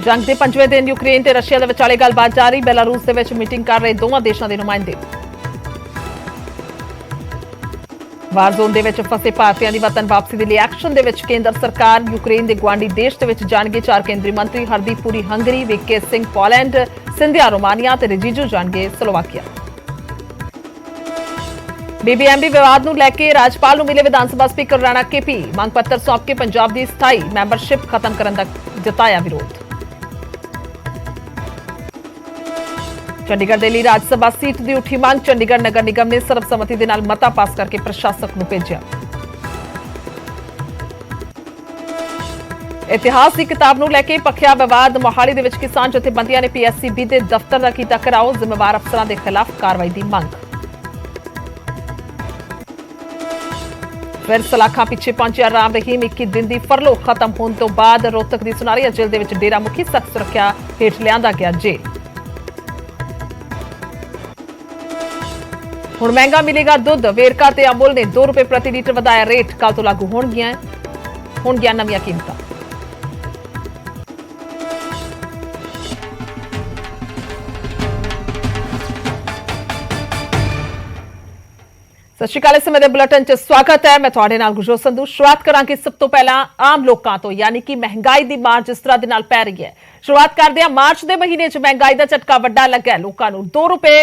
जंग के 5वें दिन यूक्रेन ते रशिया दे विचाले गलबात जारी। बेलारूस दे विच मीटिंग कर रहे दोवां देशां दे नुमाइंदे। वार जोन दे विच फसे भारतीयां दी वतन वापसी दे लई एक्शन दे विच केंद्र सरकार। यूक्रेन दे गुआंढी देश दे विच जाणगे 4 केंद्रीय मंत्री। Hardeep Puri Hungary, VK Singh Poland, Scindia Romania ते रिजिजू जाणगे स्लोवाकिया। बीबीएमबी विवाद नूं लैके राज्यपाल नूं मिले विधान सभा स्पीकर राणा केपी। मंग पत्र सौंप के पंजाब दी स्थाई मैंबरशिप खत्म करन दा जताया विरोध। चंडीगढ़ दे लई राज्य सभा सीट दी उठी मांग। चंडीगढ़ नगर निगम ने सर्वसम्मति दे नाल मता पास करके प्रशासक नूं भेजिया। इतिहास की किताब नूं लैके पखिया विवाद। मोहाली दे विच किसान जथेबंदियां ने पीएससीबी दे दफ्तर दा कीता घिराओ। जिम्मेवार अफसरां दे खिलाफ कार्रवाई दी मंग। फिर सलाखा पिछे पहुंचा राम रहीम। 21 दिन की फरलो खत्म होने तो बाद रोहतक की सुनारिया जेल दे विच डेरा मुखी सख्त सुरक्षा हेठ लियांदा गया जेल। हुण महंगा मिलेगा दुध। वेरका ते अमुल ने ₹2 प्रति लीटर वधाया रेट। कल तो लागू होणगियां नवीं कीमतां। सत श्री अकाल। इस समय बुलेटिन च स्वागत है। मैं तुहाडे नाल गुरजोत संधू। शुरुआत करांगे सब तो पहला आम लोकां तो, यानी कि महंगाई दी मार जिस तरह दे नाल पै रही है। शुरुआत करदे हां मार्च दे महीने च महंगाई दा झटका वड्डा लग्या। लोकां नूं ₹2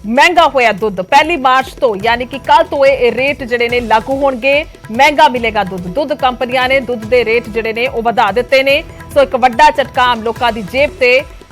महंगा होया दुध। 1 मार्च तो यानी कि कल तो ये रेट जिहड़े ने लागू होणगे। महंगा मिलेगा दुध। दुध कंपनियां ने दुध दे रेट जिहड़े ने वो वधा दित्ते ने। सो एक वड्डा झटका आम लोकां दी जेब ते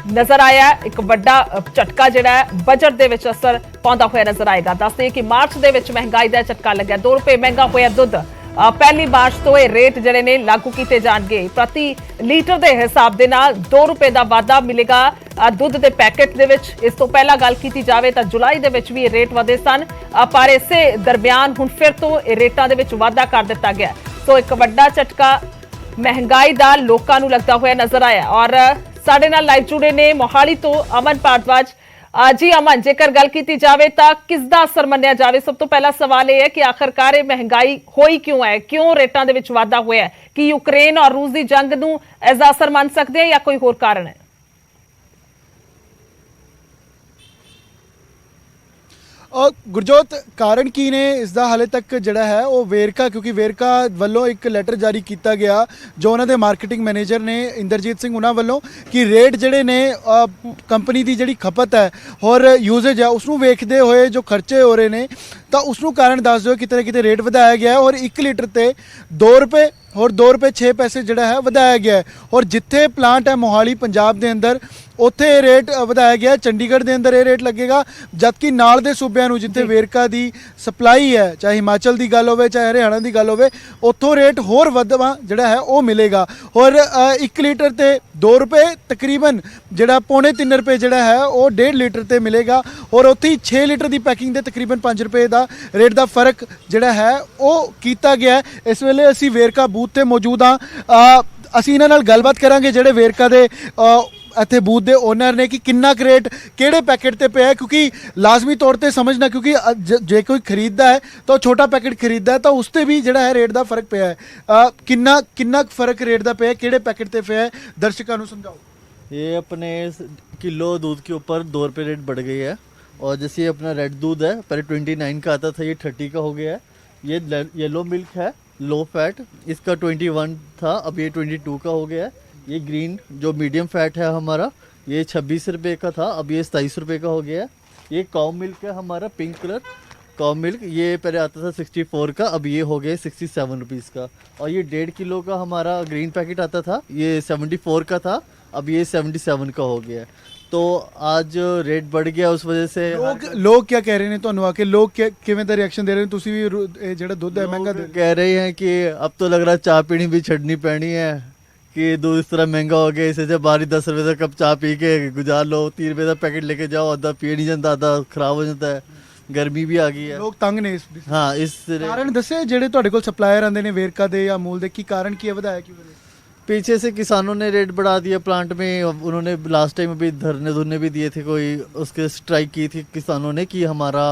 नजर आया। एक वड्डा झटका जिहड़ा बजट दे विच असर पाउंदा होया नजर आएगा। दसदे कि मार्च दे विच महंगाई दा झटका लग्या। ₹2 महंगा होया दुध। 1 मार्च तो ये रेट जिहड़े ने लागू कीते जाणगे। प्रति लीटर के हिसाब दे नाल ₹2 का वाधा मिलेगा दुध के पैकेट दे विच। इस तो पहला गल कीती जावे तां जुलाई दे विच भी ये रेट वधे सन, पर इसे दरमियान हुण फिर तो रेटां दे विच वाधा कर दिता गया। सो एक वड्डा झटका महंगाई दा लोकां नूं लगदा होया नजर आया। और साडे नाल लाइव जुड़े ने मोहाली तो अमन भारद्वाज। जी अमन, जेकर गल की जाए तो किसदा असर मन्निया जाए? सब तो पहला सवाल यह है कि आखिरकार महंगाई होई क्यों है, क्यों रेटां दे विच वाधा होया है? कि यूक्रेन और रूस की जंग नूं इसदा असर मन सकते हैं या कोई होर कारण है? गुरजोत, कारण की ने इसका हाले तक जड़ा है वो वेरका, क्योंकि वेरका वालों एक लैटर जारी किया गया जो उन्होंने मार्केटिंग मैनेजर ने इंदरजीत सिंह उन्होंने वालों कि रेट जड़े ने कंपनी की जी खपत है और यूजेज है उसनों वेखते हुए जो खर्चे हो रहे हैं तो उसनों कारण दस दो कितने कितने रेट वधाया गया है। और 1 लीटर ते ₹2 और ₹2.06 जड़ा है वधाया गया है। और जिथे प्लांट है मोहाली पंजाब के अंदर उत्थे रेट वधाया गया है। चंडीगढ़ के अंदर ये रेट लगेगा, जबकि नाल दे सूबे नूं जिथे वेरका की सप्लाई है, चाहे हिमाचल की गल हो चाहे हरियाणा की गल हो, उत्थों रेट होर वधवा जड़ा है वो मिलेगा। और 1 लीटर ते ₹2 तकरीबन जड़ा ₹3.25 जड़ा है वो 1.5 लीटर ते मिलेगा। और उत्थे 6 लीटर की पैकिंग के तकरीबन ₹5 का रेट का फर्क जड़ा है वो किया गया है। इस वेले असी वेरका बूथ ते मौजूद हाँ। असी इन्हां नाल गलबात करांगे जेडे वेरका दे इत्थे बूथ दे ओनर ने कि किन्ना रेट किहड़े पैकेट ते पिया है, क्योंकि लाजमी तौर पर समझना, क्योंकि जे कोई खरीददा है तो छोटा पैकेट खरीददा है तो उसते भी जिहड़ा है रेट का फर्क पिया है। किन्ना फर्क रेट का पिया है, किहड़े पैकेट ते पिया है, दर्शकों को समझाओ। ये अपने किलो दूध के ऊपर ₹2 रेट बढ़ गई है। और जैसे ये अपना रेड दूध है, पहले 29 का आता था, ये 30 का हो गया है। ये येलो मिल्क है लो फैट, इसका 21 था, अब ये 22 का हो गया है। ये ग्रीन जो मीडियम फैट है हमारा, ये ₹26 का था, अब ये ₹27 का हो गया है। ये काउ मिल्क है हमारा पिंक कलर काउ मिल्क, ये पहले आता था 64 का, अब ये हो गया 67 रुपीज़ का। और ये 1.5 किलो का हमारा ग्रीन पैकेट आता था, ये 74 का था, अब ये 77 का हो गया है। तो आज रेट बढ़ गया उस वजह से लोग क्या कह रहे हैं? तो आके लोग किवें दा रिएक्शन दे रहे हैं? तुसी भी जेड़ा दुध है महंगा कह रहे हैं कि अब तो लग रहा चाय पीनी भी छड़नी पैनी है कि दूध इस तरह महंगा हो गया, इसे जब बारी ₹10 का कप चाय पी के गुजार लो, ₹3 का पैकेट लेके जाओ, आधा पी नहीं जाता, आधा खराब हो जाता है। गर्मी भी आ गई है, लोग तंग ने इस हाँ इस कारण दसे जेडे तुहाडे कोल सप्लायर आंदे ने वेरका दे या अमूल दे, की कारण की है वधाया क्यों? पीछे से किसानों ने रेट बढ़ा दिया प्लांट में। उन्होंने लास्ट टाइम अभी धरने भी दिए थे, कोई उसके स्ट्राइक की थी किसानों ने कि हमारा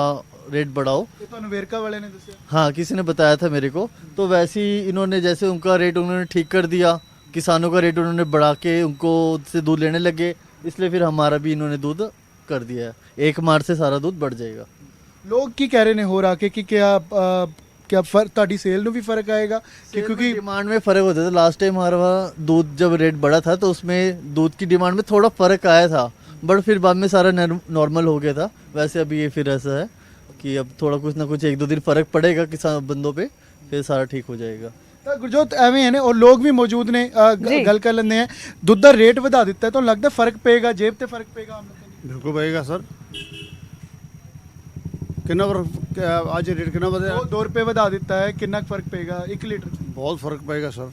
रेट बढ़ाओ। तो वेरका वाले ने दसिया? हाँ, किसी ने बताया था मेरे को। तो वैसे ही इन्होंने जैसे उनका रेट उन्होंने ठीक कर दिया किसानों का रेट उन्होंने बढ़ा के उनको से दूध लेने लगे, इसलिए फिर हमारा भी इन्होंने दूध कर दिया है। 1 मार्च से सारा दूध बढ़ जाएगा। ਲੋਕ ਕੀ ਕਹਿ ਰਹੇ ਨੇ ਹੋਰ ਆ ਕੇ ਕਿ क्या ਤੁਹਾਡੀ ਸੇਲ ਨੂੰ ਵੀ ਫਰਕ ਆਏਗਾ कि क्योंकि डिमांड में फ़र्क होता था। लास्ट टाइम हमारा वहाँ दूध जब रेट बढ़ा था तो उसमें दूध की डिमांड में थोड़ा फ़र्क आया था, बट फिर बाद में सारा नॉर्मल हो गया था। वैसे अभी ये फिर ऐसा है कि अब थोड़ा कुछ ना कुछ 1-2 दिन फ़र्क पड़ेगा किसान बंदों पे, फिर सारा ठीक हो जाएगा। ਤਾਂ ਗੁਰਜੋਤ ਐਵੇਂ ਹੈ ਨੇ ਔਰ ਲੋਕ ਵੀ ਮੌਜੂਦ ਨੇ ਜੀ। ਗੱਲ ਕਰ ਲੈਂਦੇ ਆ। ਦੁੱਧ ਦਾ ਰੇਟ ਵਧਾ ਦਿੱਤਾ ਤੁਹਾਨੂੰ ਲੱਗਦਾ ਫਰਕ ਪਏਗਾ, ਜੇਬ ਤੇ ਫਰਕ ਪਏਗਾ ਆਮ ਲੋਕਾਂ ਦੀ? ਬਿਲਕੁਲ ਪਏਗਾ ਸਰ। ਕਿੰਨਾ ਅੱਜ ਰੇਟ ਕਿੰਨਾ ਵਧਿਆ? 2 ਰੁਪਏ ਵਧਾ ਦਿੱਤਾ ਹੈ, ਕਿੰਨਾ ਕੁ ਫਰਕ ਪਏਗਾ 1 ਲੀਟਰ 'ਚ? ਬਹੁਤ ਫਰਕ ਪਏਗਾ ਸਰ।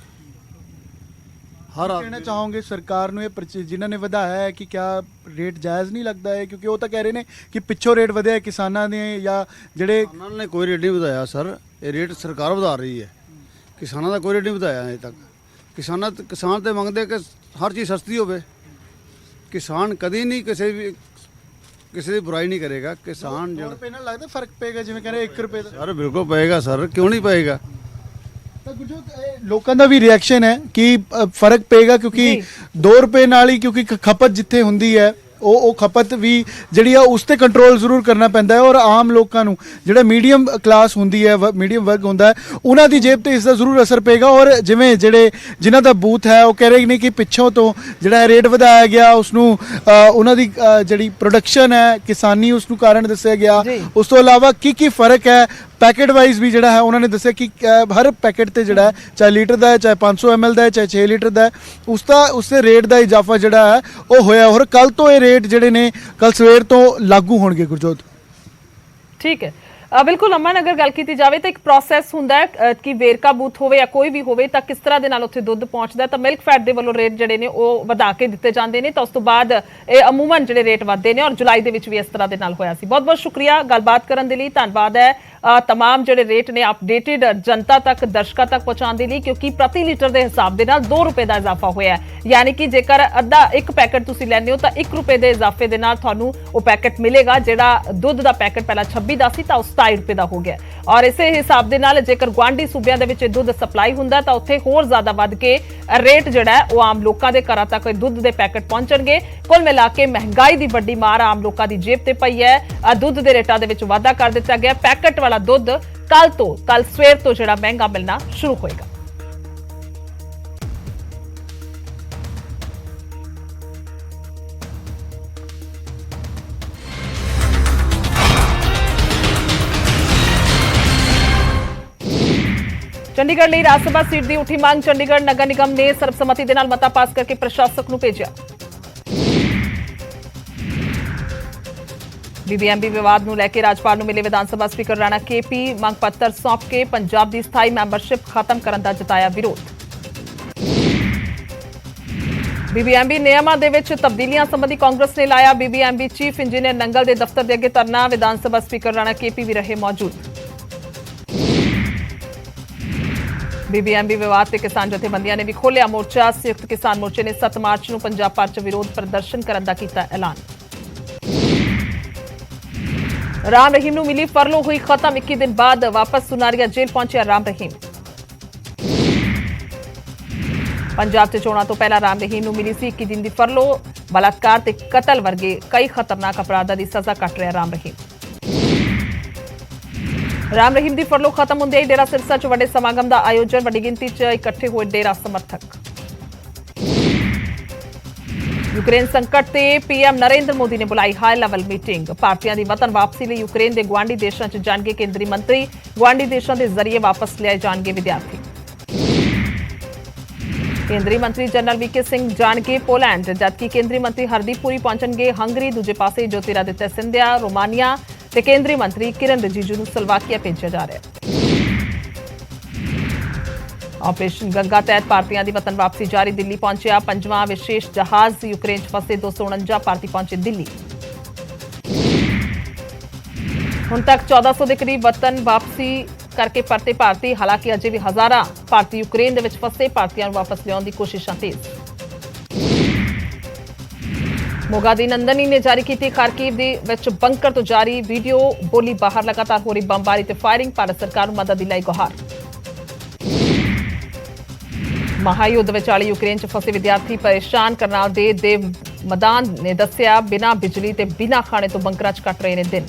ਹਰ ਕਹਿਣਾ ਚਾਹੋਗੇ ਸਰਕਾਰ ਨੂੰ ਇਹ ਜਿਨ੍ਹਾਂ ਨੇ ਵਧਾਇਆ ਹੈ ਕਿ ਕਿਆ ਰੇਟ ਜਾਇਜ਼ ਨਹੀਂ ਲੱਗਦਾ ਹੈ? ਕਿਉਂਕਿ ਉਹ ਤਾਂ ਕਹਿ ਰਹੇ ਨੇ ਕਿ ਪਿੱਛੋਂ ਰੇਟ ਵਧਿਆ ਹੈ ਕਿਸਾਨਾਂ ਨੇ ਜਾਂ ਜਿਹੜੇ ਉਹਨਾਂ ਨੇ ਕੋਈ ਰੇਟ ਨਹੀਂ ਵਧਾਇਆ ਸਰ, ਇਹ ਰੇਟ ਸਰਕਾਰ ਵਧਾ ਰਹੀ ਹੈ। ਕਿਸਾਨਾਂ ਦਾ ਕੋਈ ਰੇਟ ਨਹੀਂ ਵਧਾਇਆ ਅਜੇ ਤੱਕ। ਕਿਸਾਨ ਤੇ ਮੰਗਦੇ ਕਿ ਹਰ ਚੀਜ਼ ਸਸਤੀ ਹੋਵੇ। ਕਿਸਾਨ ਕਦੀ ਨਹੀਂ ਕਿਸੇ ਦੀ ਬੁਰਾਈ ਨਹੀਂ ਕਰੇਗਾ। ਕਿਸਾਨ 2 ਰੁਪਏ ਨਾਲ ਲੱਗਦਾ ਫਰਕ ਪਏਗਾ ਜਿਵੇਂ ਕਹਿੰਦੇ 1 ਰੁਪਏ ਦਾ? ਸਰ ਬਿਲਕੁਲ ਪਏਗਾ ਸਰ, ਕਿਉਂ ਨਹੀਂ ਪਏਗਾ। ਤਾਂ ਗੁਰਜੋਤ ਲੋਕਾਂ ਦਾ ਵੀ ਰਿਐਕਸ਼ਨ ਹੈ ਕਿ ਫਰਕ ਪਏਗਾ ਕਿਉਂਕਿ 2 ਰੁਪਏ ਨਾਲ ਹੀ ਕਿਉਂਕਿ ਖਪਤ ਜਿੱਥੇ ਹੁੰਦੀ ਹੈ ਉਹ ਖਪਤ ਵੀ ਜਿਹੜੀ ਆ ਉਸ ਤੇ ਕੰਟਰੋਲ ਜ਼ਰੂਰ ਕਰਨਾ ਪੈਂਦਾ ਹੈ ਔਰ ਆਮ ਲੋਕਾਂ ਨੂੰ ਜਿਹੜਾ ਮੀਡੀਅਮ ਕਲਾਸ ਹੁੰਦੀ ਹੈ, ਮੀਡੀਅਮ ਵਰਗ ਹੁੰਦਾ ਹੈ, ਉਹਨਾਂ ਦੀ ਜੇਬ ਤੇ ਇਸ ਦਾ ਜ਼ਰੂਰ ਅਸਰ ਪਏਗਾ। ਔਰ ਜਿਵੇਂ ਜਿਹੜੇ ਜਿਨ੍ਹਾਂ ਦਾ ਬੂਥ ਹੈ ਉਹ ਕਹਿ ਰਹੇ ਨੇ ਕਿ ਪਿੱਛੋਂ ਤੋਂ ਜਿਹੜਾ ਰੇਟ ਵਧਾਇਆ ਗਿਆ ਉਸ ਨੂੰ ਉਹਨਾਂ ਦੀ ਜਿਹੜੀ ਪ੍ਰੋਡਕਸ਼ਨ ਹੈ ਕਿਸਾਨੀ ਉਸ ਨੂੰ ਕਾਰਨ ਦੱਸਿਆ ਗਿਆ। ਉਸ ਤੋਂ ਇਲਾਵਾ ਕੀ ਫਰਕ ਹੈ ਪੈਕੇਟ ਵਾਈਜ਼ ਵੀ ਜਿਹੜਾ ਹੈ ਉਹਨਾਂ ਨੇ ਦੱਸਿਆ ਕਿ ਹਰ ਪੈਕੇਟ ਤੇ ਜਿਹੜਾ ਹੈ ਚਾਹੇ ਲੀਟਰ ਦਾ ਹੈ, ਚਾਹੇ 500 ml ਦਾ ਹੈ, ਚਾਹੇ 6 ਲੀਟਰ ਦਾ ਹੈ, ਉਸਦੇ ਰੇਟ ਦਾ ਇਜ਼ਾਫਾ ਜਿਹੜਾ ਹੈ ਉਹ ਹੋਇਆ। ਔਰ ਕੱਲ ਤੋਂ ਇਹ ਰੇਟ ਜਿਹੜੇ ਨੇ ਕੱਲ ਸਵੇਰ ਤੋਂ ਲਾਗੂ ਹੋਣਗੇ। ਗੁਰਜੋਤ ਠੀਕ ਹੈ, ਬਿਲਕੁਲ ਅਮਨ, ਅਗਰ ਗੱਲ ਕੀਤੀ ਜਾਵੇ ਤਾਂ ਇੱਕ ਪ੍ਰੋਸੈਸ ਹੁੰਦਾ ਹੈ ਕਿ ਵੇਰਕਾ ਬੂਥ ਹੋਵੇ ਜਾਂ ਕੋਈ ਵੀ ਹੋਵੇ ਤਾਂ ਕਿਸ ਤਰ੍ਹਾਂ ਦੇ ਨਾਲ ਉੱਥੇ ਦੁੱਧ ਪਹੁੰਚਦਾ ਤਾਂ ਮਿਲਕ ਫੈਟ ਦੇ ਵੱਲੋਂ ਰੇਟ ਜਿਹੜੇ ਨੇ ਉਹ ਵਧਾ ਕੇ ਦਿੱਤੇ ਜਾਂਦੇ ਨੇ ਤਾਂ ਉਸ ਤੋਂ ਬਾਅਦ ਇਹ ਅਮੂਮਨ ਜਿਹੜੇ ਰੇਟ ਵਧਦੇ ਨੇ ਔਰ ਜੁਲਾਈ ਦੇ ਵਿੱਚ ਵੀ ਇਸ ਤਰ੍ਹਾਂ ਦੇ ਨਾਲ ਹੋਇਆ ਸੀ। ਬਹੁਤ ਬਹੁਤ ਸ਼ੁਕਰੀਆ ਗੱਲਬਾਤ ਕਰਨ ਦੇ ਲਈ, ਧੰਨਵਾਦ ਹੈ तमाम ਜਿਹੜੇ ਰੇਟ ਨੇ ਅਪਡੇਟਡ ਜਨਤਾ ਤੱਕ ਦਰਸ਼ਕਾਂ ਤੱਕ ਪਹੁੰਚਾਉਣ ਦੇ ਲਈ, ਕਿਉਂਕਿ ਪ੍ਰਤੀ ਲੀਟਰ ਦੇ ਹਿਸਾਬ ਦੇ ਨਾਲ 2 ਰੁਪਏ ਦਾ ਇਜ਼ਾਫਾ ਹੋਇਆ ਹੈ। ਯਾਨੀ ਕਿ ਜੇਕਰ ਅੱਧਾ ਇੱਕ ਪੈਕੇਟ ਤੁਸੀਂ ਲੈਂਦੇ ਹੋ ਤਾਂ 1 ਰੁਪਏ ਦੇ ਇਜ਼ਾਫੇ ਦੇ ਨਾਲ ਤੁਹਾਨੂੰ ਉਹ ਪੈਕੇਟ ਮਿਲੇਗਾ। ਜਿਹੜਾ ਦੁੱਧ ਦਾ ਪੈਕੇਟ ਪਹਿਲਾਂ 26 ਦਾ ਸੀ ਤਾਂ ਉਹ 27 ਰੁਪਏ ਦਾ ਹੋ ਗਿਆ। ਔਰ ਇਸੇ ਹਿਸਾਬ ਦੇ ਨਾਲ ਜੇਕਰ ਗੁਆਂਢੀ ਸੂਬਿਆਂ ਦੇ ਵਿੱਚ ਦੁੱਧ ਸਪਲਾਈ ਹੁੰਦਾ ਤਾਂ ਉੱਥੇ ਹੋਰ ਜ਼ਿਆਦਾ ਵੱਧ ਕੇ ਰੇਟ ਜਿਹੜਾ ਹੈ ਉਹ ਆਮ ਲੋਕਾਂ ਦੇ ਘਰਾਂ ਤੱਕ ਦੁੱਧ ਦੇ ਪੈਕੇਟ ਪਹੁੰਚਣਗੇ। ਕੁੱਲ ਮਿਲਾ ਕੇ ਮਹਿੰਗਾਈ ਦੀ ਵੱਡੀ ਮਾਰ ਆਮ ਲੋਕਾਂ ਦੀ ਜੇਬ ਤੇ ਪਈ ਹੈ। ਦੁੱਧ ਦੇ ਰੇਟਾਂ ਦੇ ਵਿੱਚ ਵਾਧਾ ਕਰ ਦਿੱਤਾ ਗਿਆ। ਪੈਕੇਟ ਵਾਲਾ ਦੁੱਧ ਕੱਲ ਸਵੇਰ ਤੋਂ ਜਿਹੜਾ ਮਹਿੰਗਾ ਮਿਲਣਾ ਸ਼ੁਰੂ ਹੋਏਗਾ। ਚੰਡੀਗੜ੍ਹ ਲਈ ਰਾਜ ਸਭਾ ਸੀਟ ਦੀ ਉੱਠੀ ਮੰਗ, ਚੰਡੀਗੜ੍ਹ ਨਗਰ ਨਿਗਮ ਨੇ ਸਰਬਸੰਮਤੀ ਦੇ ਨਾਲ ਮਤਾ ਪਾਸ ਕਰਕੇ ਪ੍ਰਸ਼ਾਸਕ ਨੂੰ ਭੇਜਿਆ। बीबीएमबी विवाद ਨੂੰ ਲੈ ਕੇ ਰਾਜਪਾਲ ਨੂੰ ਮਿਲੇ ਵਿਧਾਨ ਸਭਾ ਸਪੀਕਰ ਰਾਣਾ केपी, ਮੰਗ ਪੱਤਰ ਸੌਂਪ ਕੇ ਪੰਜਾਬ ਦੀ ਸਥਾਈ ਮੈਂਬਰਸ਼ਿਪ ਖਤਮ ਕਰਨ ਦਾ ਜਤਾਇਆ ਵਿਰੋਧ। बीबीएमबी ਨਿਯਮਾਂ ਦੇ ਵਿੱਚ ਤਬਦੀਲੀਆਂ ਸੰਬੰਧੀ ਕਾਂਗਰਸ ਨੇ ਲਾਇਆ बीबीएमबी ਚੀਫ ਇੰਜੀਨੀਅਰ ਨੰਗਲ ਦੇ ਦਫ਼ਤਰ ਦੇ ਅੱਗੇ ਧਰਨਾ, ਵਿਧਾਨ ਸਭਾ ਸਪੀਕਰ ਰਾਣਾ केपी ਵੀ ਰਹੇ ਮੌਜੂਦ। बीबीएमबी ਵਿਵਾਦ ਤੇ ਕਿਸਾਨ ਜਥੇਬੰਦੀਆਂ ਨੇ ਵੀ ਖੋਲ੍ਹਿਆ ਮੋਰਚਾ, ਸੰਯੁਕਤ ਕਿਸਾਨ ਮੋਰਚੇ ਨੇ 7 ਮਾਰਚ ਨੂੰ ਪੰਜਾਬ ਭਰ 'ਚ ਵਿਰੋਧ ਪ੍ਰਦਰਸ਼ਨ ਕਰਨ ਦਾ ਕੀਤਾ ਐਲਾਨ। राम रहीम ਨੂੰ ਮਿਲੀ ਫਰਲੋ ਹੋਈ ਖਤਮ, 21 ਦਿਨ ਬਾਅਦ ਵਾਪਸ ਸੁਨਾਰੀਆ ਜੇਲ੍ਹ ਪਹੁੰਚਿਆ ਰਾਮ ਰਹੀਮ। ਪੰਜਾਬ 'ਚ ਚੋਣਾਂ ਤੋਂ ਪਹਿਲਾਂ ਰਾਮ ਰਹੀਮ ਨੂੰ ਮਿਲੀ ਸੀ 21 ਦਿਨ ਦੀ ਫਰਲੋ, ਬਲਾਤਕਾਰ ਤੇ ਕਤਲ ਵਰਗੇ ਕਈ ਖਤਰਨਾਕ ਅਪਰਾਧਾਂ ਦੀ ਸਜ਼ਾ ਕੱਟ ਰਿਹਾ ਰਾਮ ਰਹੀਮ। ਰਾਮ ਰਹੀਮ ਦੀ ਫਰਲੋ ਖਤਮ ਹੁੰਦੇ ਹੀ ਡੇਰਾ ਸਿਰਸਾ 'ਚ ਵੱਡੇ ਸਮਾਗਮ ਦਾ ਆਯੋਜਨ, ਵੱਡੀ ਗਿਣਤੀ 'ਚ ਇਕੱਠੇ ਹੋਏ ਡੇਰਾ ਸਮਰਥਕ। यूक्रेन संकट ते पीएम नरेंद्र मोदी ने बुलाई हाई लेवल मीटिंग, भारतीयों की वतन वापसी लिए यूक्रेन के गुआढ़ी देशों च जाएंगे केंद्रीय मंत्री, गुआढ़ी देशों के जरिए वापस लियाए जाएंगे विद्यार्थी। केंद्रीय मंत्री जनरल वीके सिंह जाएंगे पोलैंड, जबकि केंद्रीय मंत्री हरदीप पुरी पहुंचणगे हंगरी। दूजे पासे ज्योतिरादित्य सिंधिया रोमानिया ते केंद्रीय मंत्री किरण रिजिजू नूं स्लोवाकिया भेजा जा रहा है। ऑपरेशन गंगा तहत भारतीयों की वतन वापसी जारी, दिल्ली पहुंचा 5वां विशेष जहाज, यूक्रेन फंसे 249 भारतीय पहुंचे दिल्ली। हुण तक 1400 के करीब वतन वापसी करके परते भारती, हालांकि अजे भी हजारां भारतीय यूक्रेन दे विच फसे भारतीयों वापस लियाउण दी कोशिशां तेज। मोगा दी नंदनी ने जारी की खारकीव दे विच बंकर तो जारी वीडियो, बोली बाहर लगातार हो रही बमबारी ते फायरिंग, भारत सरकार नूं मदद दी लई गुहार। महायुद्ध विचाले यूक्रेन च फसे विद्यार्थी परेशान। करनाल दे देव मदान ने दस्सिया बिना बिजली ते बिना खाने तो बंकरां च कट रहे ने दिन।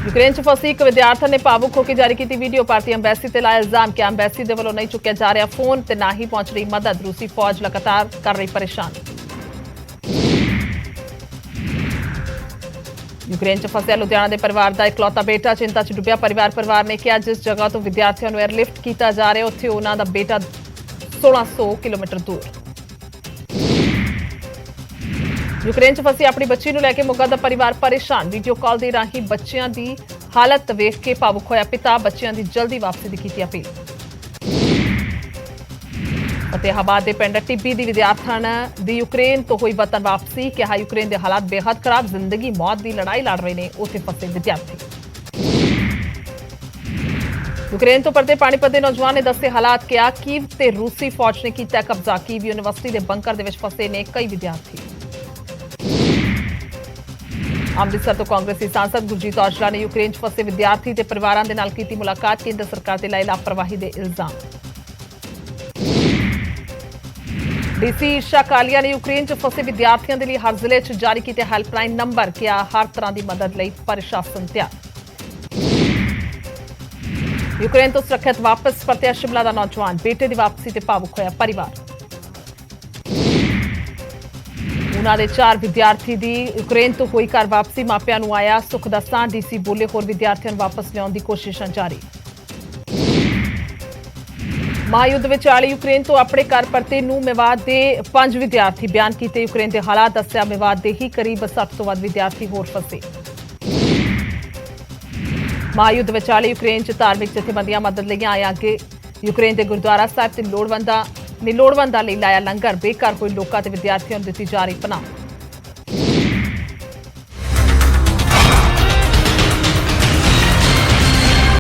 यूक्रेन च फसी एक विद्यार्थी ने भावुक होकर जारी की वीडियो। भारतीय अंबैसी ते लाया इल्जाम कि अंबैसी दे वल्लों नहीं चुक्या जा रहा फोन ते ना ही पहुंच रही मदद। रूसी फौज लगातार कर रही परेशान। यूक्रेन च फसिया लुधियाना के परिवार का इकलौता बेटा चिंता च डुबिया। परिवार ने कहा जिस जगह तो विद्यार्थियों को एयरलिफ्ट किया जा रहा उत्थे उन्हां दा बेटा 1600 किलोमीटर दूर। यूक्रेन च फसी अपनी बच्ची नूं लैके मोगा दा परिवार परेशान। वीडियो कॉल दे राही बच्चियां दी हालत वेख के भावुक होया पिता। बच्चियां दी जल्दी वापसी दी कीती अपील। फतेहाबाद के पिंड टिब्बी दी विद्यार्थन दी यूक्रेन तो हुई वतन वापसी। कहा यूक्रेन के हालात बेहद खराब, जिंदगी मौत की लड़ाई लड़ रहे ने उत्थे फसे विद्यार्थी। यूक्रेन तो परते पानीपत के नौजवान ने दसे हालात। कहा कीव ते रूसी फौज ने किया कब्जा। कीव यूनिवर्सिटी के बंकर दे विच फसे ने कई विद्यार्थी। अमृतसर तो कांग्रेसी सांसद गुरजीत औजला ने यूक्रेन च फसे विद्यार्थी ते परिवारां दे नाल कीती मुलाकात। केंद्र सरकार ते लाए लापरवाही दे इल्जाम। डीसी ईशा कालिया ने यूक्रेन च फसे विद्यार्थियों के लिए हर जिले च जारी किए हैल्पलाइन नंबर। किया हर तरह की मदद लई प्रशासन तैयार। यूक्रेन तो सुरक्षित वापस परतिया शिमला का नौजवान। बेटे की वापसी से भावुक होया परिवार। उन्हां दे 4 विद्यार्थी दी यूक्रेन तो हुई घर वापसी। मापियां नूं आया सुख दा सां। डीसी बोले होर विद्यार्थियों नूं वापस लियाउण दी कोशिशां जारी। महायुद्ध विचाले यूक्रेन तो अपने घर परते नूं मेवात के 5 विद्यार्थी बयान किए। यूक्रेन के हालात दस्सिया मेवात के ही करीब 60 तो वध विद्यार्थी होर फसे। महायुद्ध विचाले यूक्रेन च धार्मिक जथेबंदियां मदद लई आए अगे। यूक्रेन के गुरुद्वारा साहिब ते लोड़वंदां लई लाया लंगर। बेघर होए लोकां ते विद्यार्थियों नूं दित्ती जा रही पनाह।